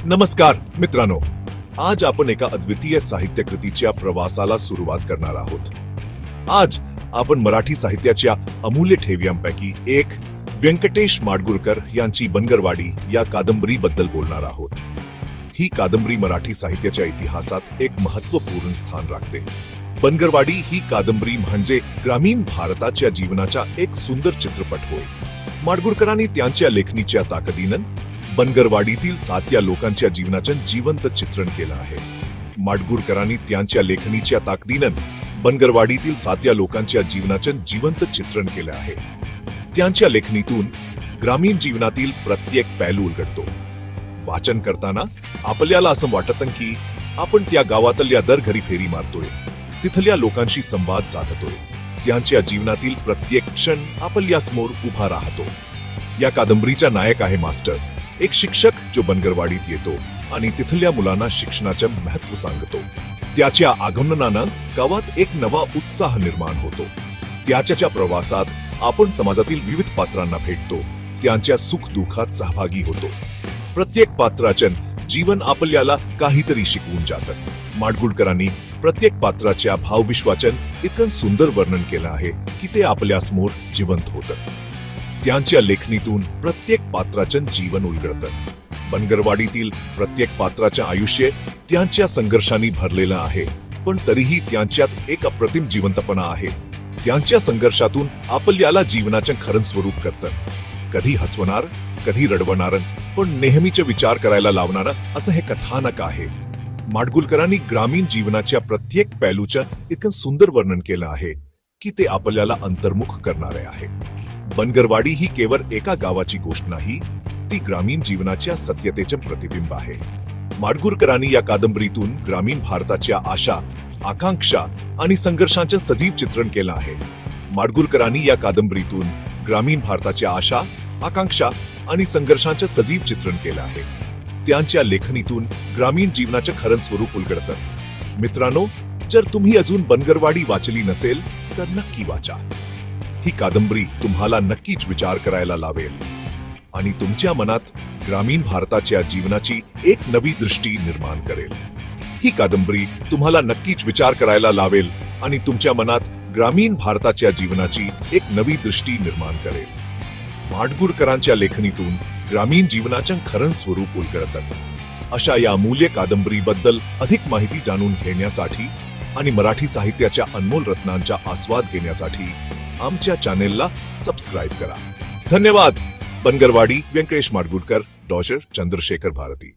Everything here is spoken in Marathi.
नमस्कार मित्रांनो, आज आपण एका अद्वितीय साहित्य कृतीच्या प्रवासाला सुरुवात करणार आहोत. आज आपण मराठी साहित्याच्या अमूल्य ठेव्यांपैकी एक व्यंकटेश माडगूळकर यांची बनगरवाडी या कादंबरीबद्दल बोलणार आहोत. ही कादंबरी मराठी साहित्याच्या इतिहासात एक महत्त्वपूर्ण स्थान राखते. बनगरवाडी ही कादंबरी म्हणजे ग्रामीण भारताच्या जीवनाचा एक सुंदर चित्रपट होय. माडगूळकरांनी त्यांच्या लेखणीच्या ताकदीनं बनगरवाडीतील सात्या लोकांच्या जीवनाचे जिवंत चित्रण केलं आहे. माडगूळकरांनी त्यांच्या लेखणीच्या ताकदीनं बनगरवाडीतील सात्या लोकांच्या जीवनाचे जिवंत चित्रण केलं आहे. त्यांच्या लेखणीतून ग्रामीण जीवनातील प्रत्येक पैलू उलगडतो. वाचन करताना आपल्याला असं वाटतं की आपण त्या गावातल्या दर घरी फेरी मारतोय, तिथल्या लोकांशी संवाद साधतोय. त्यांच्या जीवनातील प्रत्येक क्षण आपल्या समोर उभा राहतो. या कादंबरीचा नायक आहे मास्टर, एक शिक्षक जो बनगरवाडीत येतो आणि तिथल्या मुलांना शिक्षणाचे महत्त्व सांगतो. त्याच्या आगमनानं गावात एक नवा उत्साह निर्माण होतो. त्याच्या प्रवासात आपण समाजातील विविध पात्रांना भेटतो, त्यांच्या सुख दुःखात सहभागी होतो. प्रत्येक पात्राचे जीवन आपल्याला काहीतरी शिकवून जातं. माडगूळकरांनी प्रत्येक पात्राच्या भावविश्वाचे इतकं सुंदर वर्णन केलं आहे की ते आपल्या समोर जिवंत होतं. त्यांच्या लेखणीतून प्रत्येक पात्राचे जीवन उलगडतं. बनगरवाडीतील प्रत्येक पात्राचे आयुष्य त्यांच्या संघर्षांनी भरलेलं आहे, पण तरीही त्यांच्यात एक अप्रतिम जिवंतपणा आहे. त्यांच्या संघर्षातून आपल्याला जीवनाचे खरं स्वरूप कळतं. कधी हसवणार, कधी रडवणार, पण नेहमीचे विचार करायला लावणारं असं हे कथानक आहे. माडगूळकरांनी ग्रामीण जीवनाच्या प्रत्येक पैलूचं इतकं सुंदर वर्णन केलं आहे की ते आपल्याला अंतर्मुख करणारे आहे. बनगरवाडी ही केवळ एका गावाची गोष्ट नाही, ती ग्रामीण जीवनाच्या सत्यतेचे प्रतिबिंब आहे. माडगूळकरांनी या कादंबरीतून ग्रामीण भारताच्या आशा, आकांक्षा आणि संघर्षांचे सजीव चित्रण केलं आहे. माडगूळकरांनी या कादंबरीतून ग्रामीण भारताच्या आशा, आकांक्षा आणि संघर्षांचे सजीव चित्रण केलं आहे. त्यांच्या लेखणीतून ग्रामीण जीवनाचे खरं स्वरूप उलगडतं. मित्रांनो, जर तुम्ही अजून बनगरवाडी वाचली नसेल तर नक्की वाचा. ही कादंबरी तुम्हाला नक्कीच विचार करायला लावेल आणि तुमच्या मनात ग्रामीण भारताच्या जीवनाची एक नवी दृष्टी निर्माण करेल. ही कादंबरी तुम्हाला नक्कीच विचार करायला लावेल आणि तुमच्या मनात ग्रामीण भारताच्या जीवनाची एक नवी दृष्टी निर्माण करेल. माडगूळकरांच्या लेखणीतून ग्रामीण जीवनाचे खरं स्वरूप उलगडतं. अशा या अमूल्य कादंबरीबद्दल अधिक माहिती जाणून घेण्यासाठी आणि मराठी साहित्याच्या अनमोल रत्नांचा आस्वाद घेण्यासाठी आमच्या चॅनेलला सबस्क्राईब करा. धन्यवाद. बनगरवाडी, व्यंकटेश माडगूळकर, डॉ. चंद्रशेखर भारती.